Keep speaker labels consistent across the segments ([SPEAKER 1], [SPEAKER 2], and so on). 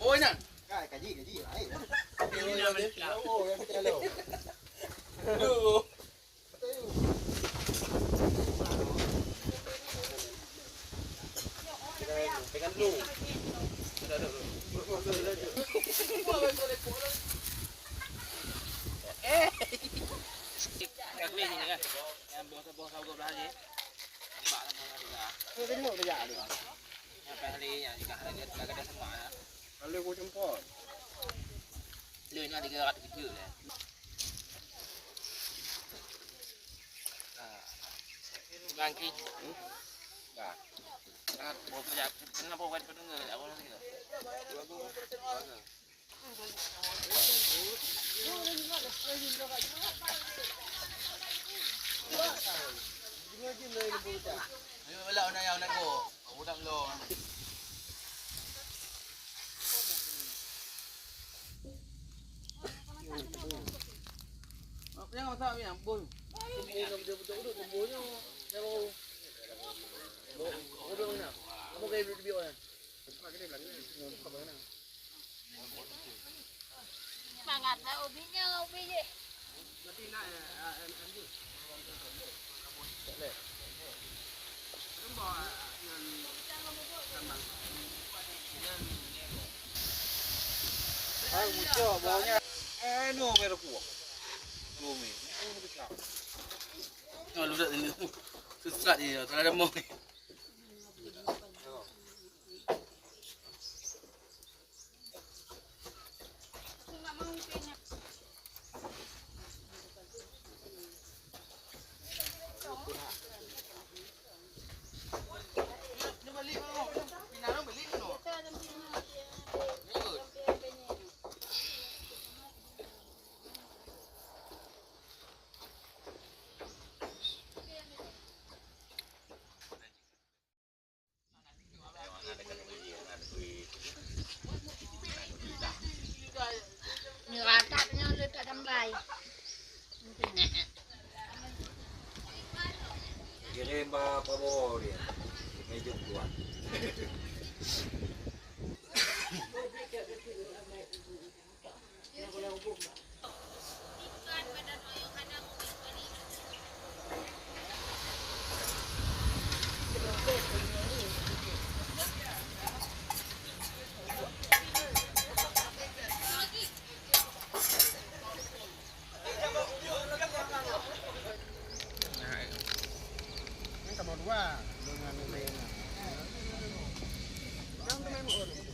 [SPEAKER 1] Ôi nè.
[SPEAKER 2] Cái gì đấy.
[SPEAKER 1] Pegang dulu. Các ly này kan. Yang bos-bos tahu belah je. Nampak lah bos dah.
[SPEAKER 2] Cái tengok kerja tu.
[SPEAKER 1] Yang pahli yang juga ada semua.
[SPEAKER 2] Kalau aku jemput.
[SPEAKER 1] Lươn nó thì cái gạt cái chữ này. Bang ki. Bah. Sangat bos kerja. Kenapa buat pendengar? Aku nanti. Ayo belak nak go. Udah lo. Jangan masak ni, bos. Betul-betul bosnya. Kalau udah mana? Kamu kayak video kan?
[SPEAKER 3] Semangat lah ubinya, ubi je.
[SPEAKER 1] Nanti nak ambil. Boleh. Nampak yang tambang.
[SPEAKER 2] Ai muncul baunya. No merah kuah. Bumi.
[SPEAKER 1] Oh, lu dah ini. Susah dia, tak ada mau ni.
[SPEAKER 3] Nyeratapnya lu tak tambah.
[SPEAKER 2] Kirim apa bawa dia? Meja kuat. Dua dengan lain. Yang tu memang orang.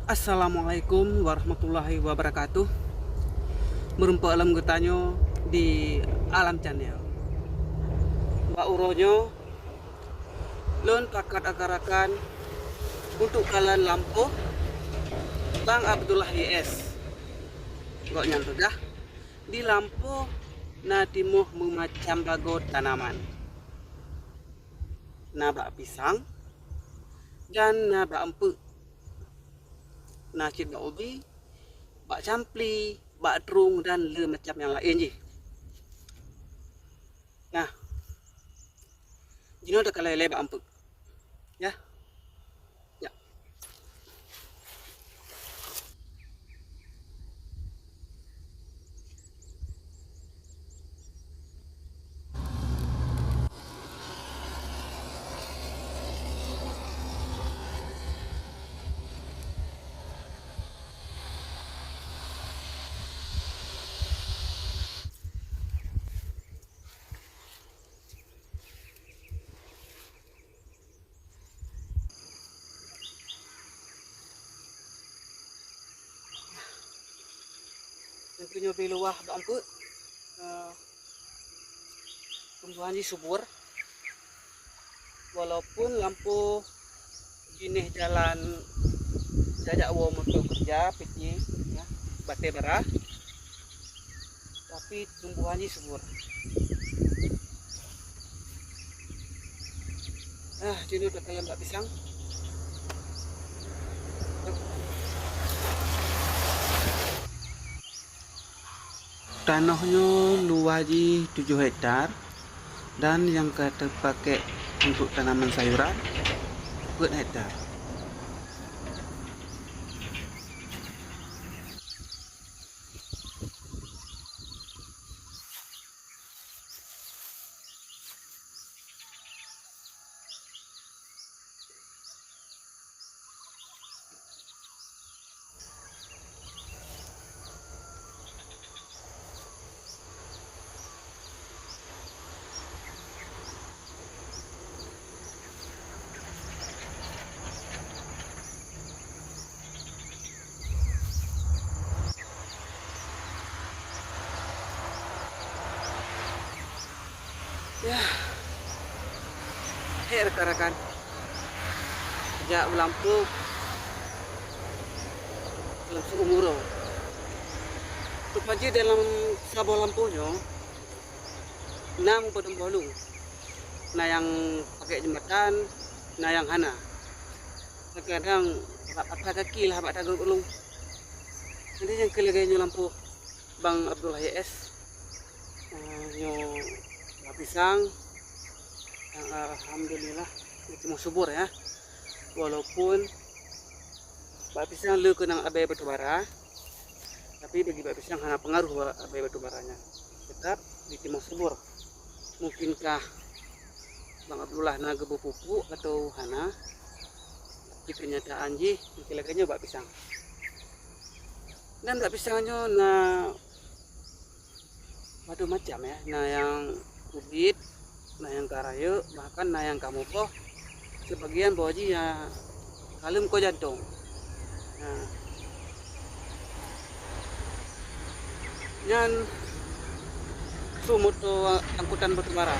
[SPEAKER 4] Assalamualaikum warahmatullahi wabarakatuh. Merumpa alam getanyo di Alam Channel. Mbak Uronyo lon pakat akarakan untuk kalian lampu Bang Abdullah YS. Kok nyantu dah di lampu natimuh memacam bago tanaman. Nabak pisang dan nabak empuk. Nasi bak ubi, bak campli, bak terung dan le macam yang lain je. Nah, Jino udah kalah leba ampuk. Ya. Ya. Yang punya beluah ampuk. Tumbuhan subur. Walaupun lampu jenis jalan jajak wo motor kerja piti ya bate bara, tapi tumbuhannya subur. Jadi udah kayak mbak pisang. Tanahnya luas 7 hektar dan yang kata pakai untuk tanaman sayuran 4 hektar. Ya, rekan-rekan, sejak lampu seumur rupanya dalam sabah lampunya 6 potong bolu. Nah yang pakai jembatan, nah yang hana. Kadang apa kaki lah, apa tagur ulung. Nanti yang keliganya lampu Bang Abdullah YS, nyo pisang, yang alhamdulillah itu mau subur ya. Walaupun bak pisang lu kenang abai batu bara, tapi bagi bak pisang hanya pengaruh abai batu baranya. Tetap di timur subur. Mungkinkah Bang Abdullah naga pupuk atau hana? Tapi kenyataan ji, kira-kiranya bak pisang. Dan bak pisangnya batu macam ya. Nah yang ubit, nah yang karayu, bahkan nah yang kamu kok sebagian boji ya kalem ko jantung. Nah, yan motor angkutan batu bara.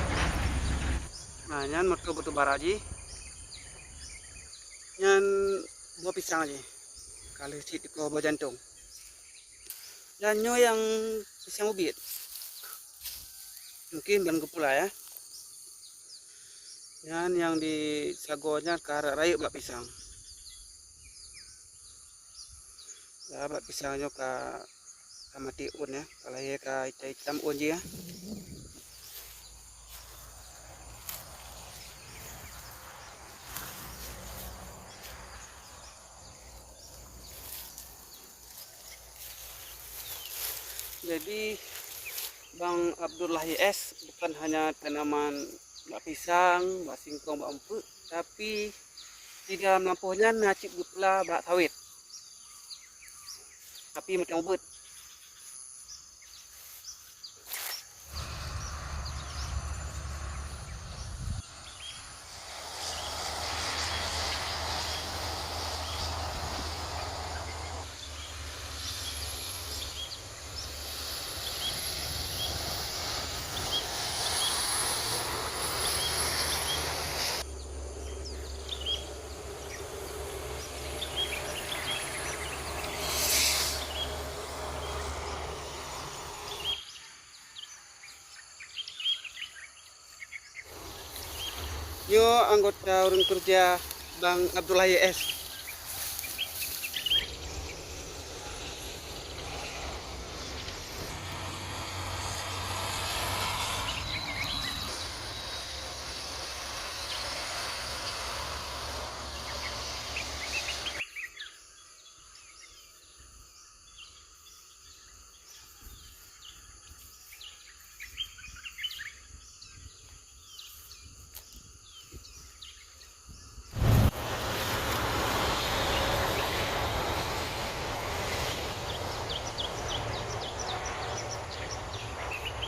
[SPEAKER 4] Nah, yan motor batu bara ji. Yan buah pisang aja. Kalau situ ko buah jantung. Dan nyo yang pisang ubit. Mungkin bulan kepula ya. Dan yang di sagonya ke arah raya bak pisang. Ya, bak pisangnya ke mati un ya. Kalau ya ke hitam un ya. Jadi Bang Abdullah YS bukan hanya tanaman bak pisang, bak singkong, bak empuk, tapi di dalam lampunya nacip pula bak sawit. Tapi macam ubud. Yo anggota urun kerja Bang Abdullah YS.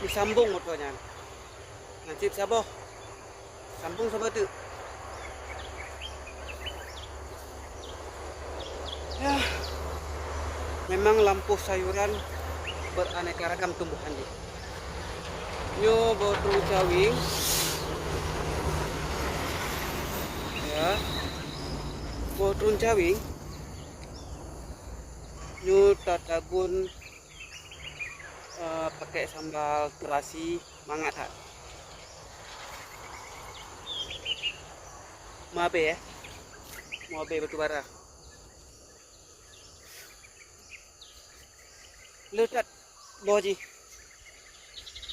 [SPEAKER 4] disambung motornya. Nanti saboh. Sambung sama tu. Ya. Memang lampu sayuran beraneka ragam tumbuhan dia. Nyo botol cawing. Ya. Botol cawing. Nyo tatabun pakai sambal terasi mangat hat. Mabe ya. Mabe batu bara. Letak boji.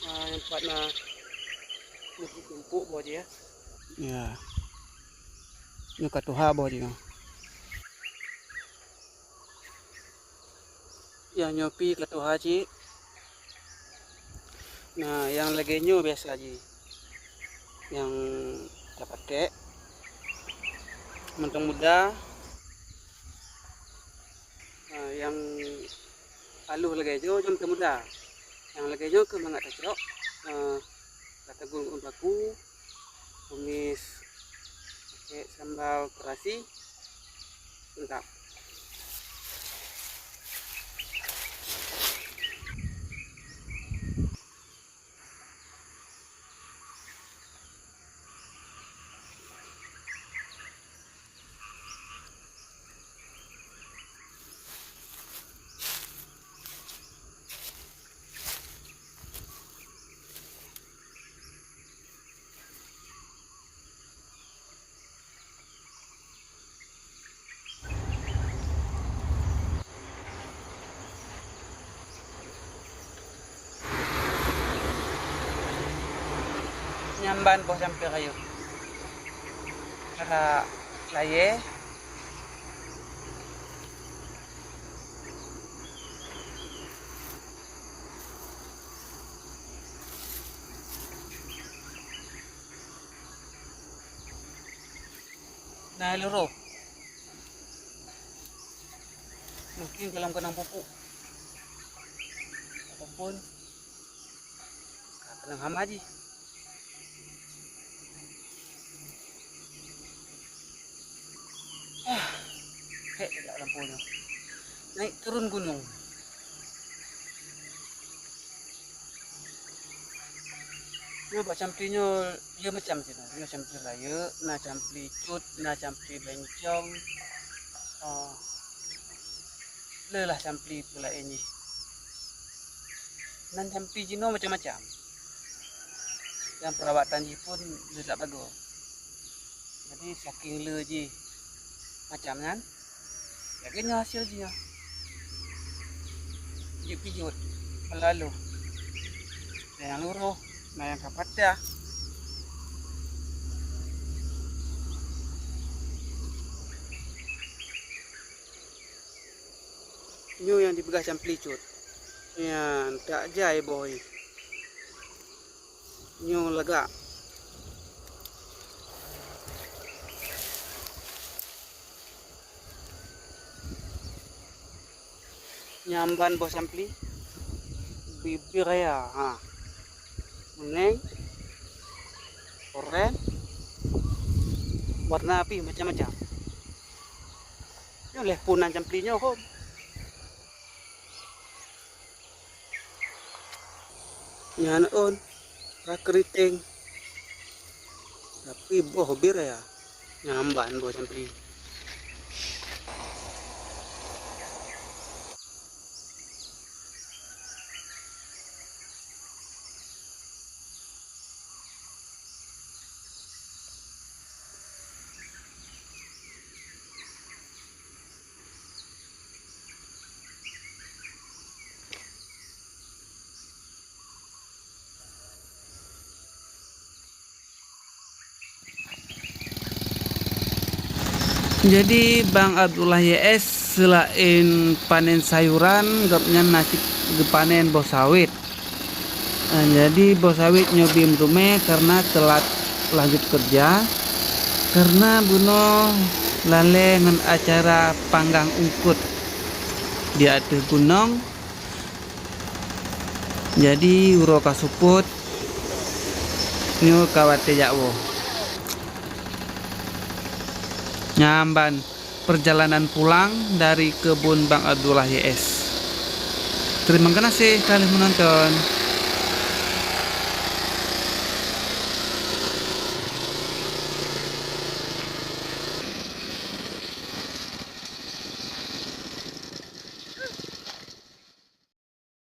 [SPEAKER 4] Yang partna tumpuk boji ya. Ya. Nyo katuha boji. Yang nyopi katuha ci. Nah, yang lagi nyo biasa aja. Yang kita pakai mentong muda. Nah, yang aluh lagi nyo jom muda. Yang lagi nyo ke mangat tacok. Kata gulung baku. Tumis pakai sambal terasi. Lengkap. Nyamban po sampai kayo. Para laye. Nah, loro. Mungkin dalam kandang pupuk. Ataupun kandang hama aja. Tidak lampunya. Naik turun gunung. Yo macam tinyo, yo macam sih, yo campur layu, na campur cut, na campur bencong, lelah campur pula ini. Nan campur jino macam-macam. Dan perawatan ji pun tidak bagus. Jadi saking le ji macam kan. Akhirnya hasil dia. Dia pijut lalu. Dan yang luruh, nah yang kapat dah. Nyu yang dibegas yang pelicut. Yang tak jai boy. Nyu lega. Nyamban bos sampli bibir ya, meneng, oren, warna api macam-macam. Ini oleh punan samplinya kok. Nyan on, rakeriting, tapi boh bir ya, nyamban bos sampli. Jadi Bang Abdullah YS selain panen sayuran, gapnya nasi panen bos sawit. Nah, jadi bos sawit nyobi rumah karena telat lanjut kerja. Karena buno lale ngan acara panggang ungkut di atas gunung. Jadi uro kasuput nyu kawate jakwo. Nyamban perjalanan pulang dari kebun Bang Abdullah YS. Terima kasih kalian menonton.